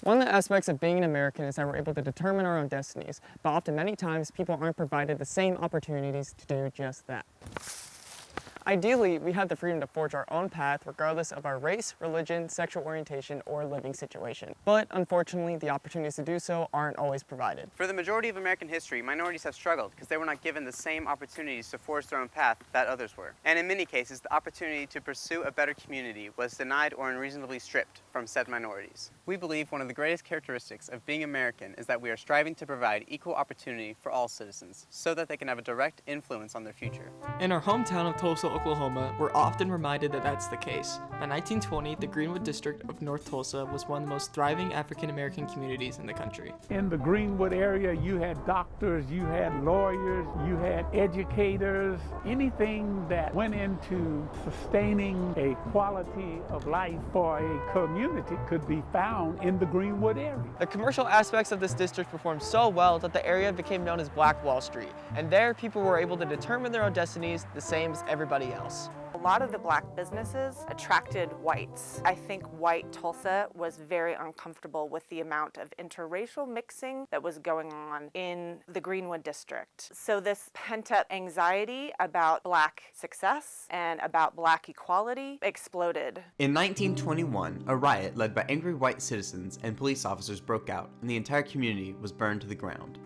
One of the aspects of being an American is that we're able to determine our own destinies, but many times people aren't provided the same opportunities to do just that. Ideally, we have the freedom to forge our own path regardless of our race, religion, sexual orientation, or living situation. But unfortunately, the opportunities to do so aren't always provided. For the majority of American history, minorities have struggled because they were not given the same opportunities to forge their own path that others were. And in many cases, the opportunity to pursue a better community was denied or unreasonably stripped from said minorities. We believe one of the greatest characteristics of being American is that we are striving to provide equal opportunity for all citizens so that they can have a direct influence on their future. In our hometown of Tulsa, Oklahoma, we're often reminded that that's the case. By 1920, the Greenwood district of North Tulsa was one of the most thriving African-American communities in the country. In the Greenwood area, you had doctors, you had lawyers, you had educators, anything that went into sustaining a quality of life for a community could be found in the Greenwood area. The commercial aspects of this district performed so well that the area became known as Black Wall Street, and there people were able to determine their own destinies the same as everybody else. A lot of the black businesses attracted whites. I think white Tulsa was very uncomfortable with the amount of interracial mixing that was going on in the Greenwood district. So this pent-up anxiety about black success and about black equality exploded. In 1921, a riot led by angry white citizens and police officers broke out, and the entire community was burned to the ground.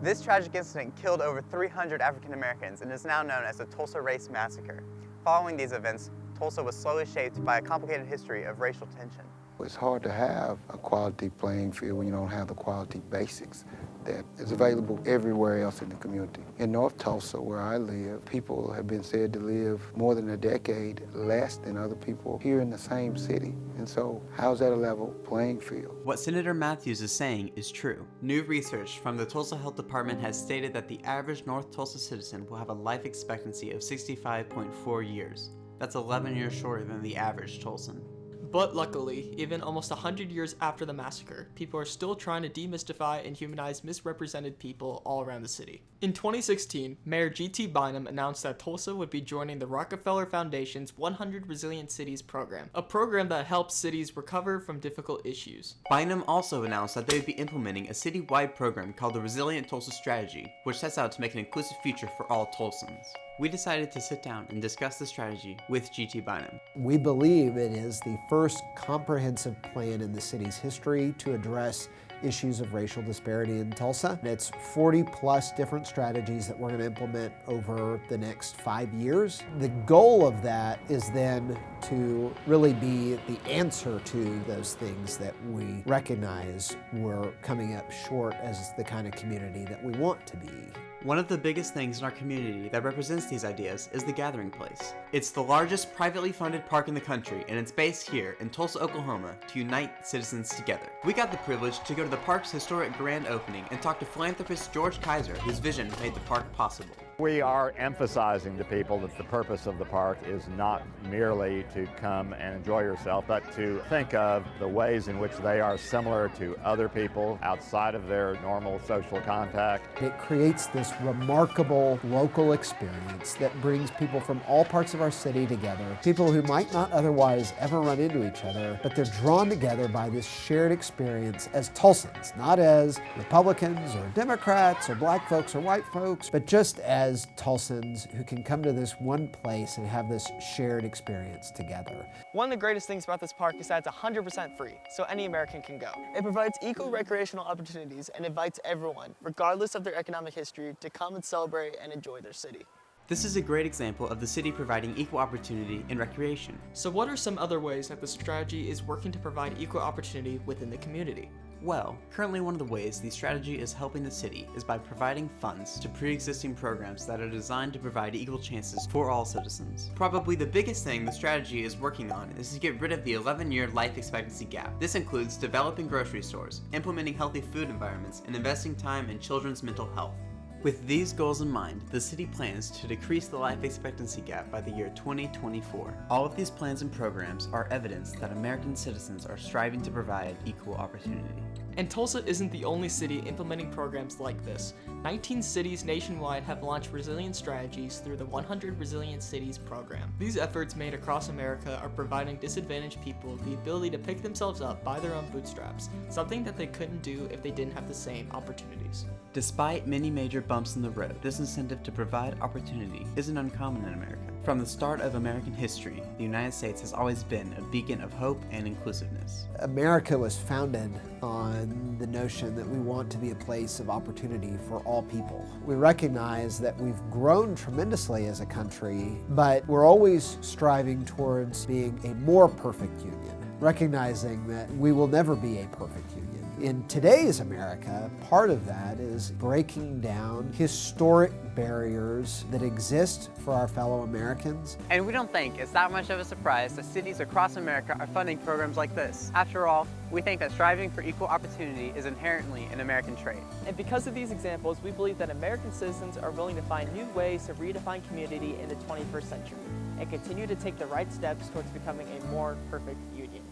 This tragic incident killed over 300 African Americans and is now known as the Tulsa Race Massacre. Following these events, Tulsa was slowly shaped by a complicated history of racial tension. It's hard to have a quality playing field when you don't have the quality basics that is available everywhere else in the community. In North Tulsa, where I live, people have been said to live more than a decade less than other people here in the same city. And so, how's that a level playing field? What Senator Matthews is saying is true. New research from the Tulsa Health Department has stated that the average North Tulsa citizen will have a life expectancy of 65.4 years. That's 11 years shorter than the average Tulsan. But luckily, even almost 100 years after the massacre, people are still trying to demystify and humanize misrepresented people all around the city. In 2016, Mayor G.T. Bynum announced that Tulsa would be joining the Rockefeller Foundation's 100 Resilient Cities program, a program that helps cities recover from difficult issues. Bynum also announced that they would be implementing a city-wide program called the Resilient Tulsa Strategy, which sets out to make an inclusive future for all Tulsans. We decided to sit down and discuss the strategy with G.T. Bynum. We believe it is the first comprehensive plan in the city's history to address issues of racial disparity in Tulsa. It's 40+ different strategies that we're going to implement over the next 5 years. The goal of that is then to really be the answer to those things that we recognize we're coming up short as the kind of community that we want to be. One of the biggest things in our community that represents these ideas is the Gathering Place. It's the largest privately funded park in the country, and it's based here in Tulsa, Oklahoma to unite citizens together. We got the privilege to go to the park's historic grand opening and talk to philanthropist George Kaiser, whose vision made the park possible. We are emphasizing to people that the purpose of the park is not merely to come and enjoy yourself, but to think of the ways in which they are similar to other people outside of their normal social contact. It creates this remarkable local experience that brings people from all parts of our city together, people who might not otherwise ever run into each other, but they're drawn together by this shared experience as Tulsans, not as Republicans or Democrats or black folks or white folks, but just as Tulsans who can come to this one place and have this shared experience together. One of the greatest things about this park is that it's 100% free, so any American can go. It provides equal recreational opportunities and invites everyone, regardless of their economic history, to come and celebrate and enjoy their city. This is a great example of the city providing equal opportunity in recreation. So what are some other ways that the strategy is working to provide equal opportunity within the community? Well, currently one of the ways the strategy is helping the city is by providing funds to pre-existing programs that are designed to provide equal chances for all citizens. Probably the biggest thing the strategy is working on is to get rid of the 11-year life expectancy gap. This includes developing grocery stores, implementing healthy food environments, and investing time in children's mental health. With these goals in mind, the city plans to decrease the life expectancy gap by the year 2024. All of these plans and programs are evidence that American citizens are striving to provide equal opportunity. And Tulsa isn't the only city implementing programs like this. 19 cities nationwide have launched resilience strategies through the 100 Resilient Cities program. These efforts made across America are providing disadvantaged people the ability to pick themselves up by their own bootstraps, something that they couldn't do if they didn't have the same opportunities. Despite many major bumps in the road, this incentive to provide opportunity isn't uncommon in America. From the start of American history, the United States has always been a beacon of hope and inclusiveness. America was founded on the notion that we want to be a place of opportunity for all people. We recognize that we've grown tremendously as a country, but we're always striving towards being a more perfect union, recognizing that we will never be a perfect union. In today's America, part of that is breaking down historic barriers that exist for our fellow Americans. And we don't think it's that much of a surprise that cities across America are funding programs like this. After all, we think that striving for equal opportunity is inherently an American trait. And because of these examples, we believe that American citizens are willing to find new ways to redefine community in the 21st century and continue to take the right steps towards becoming a more perfect union.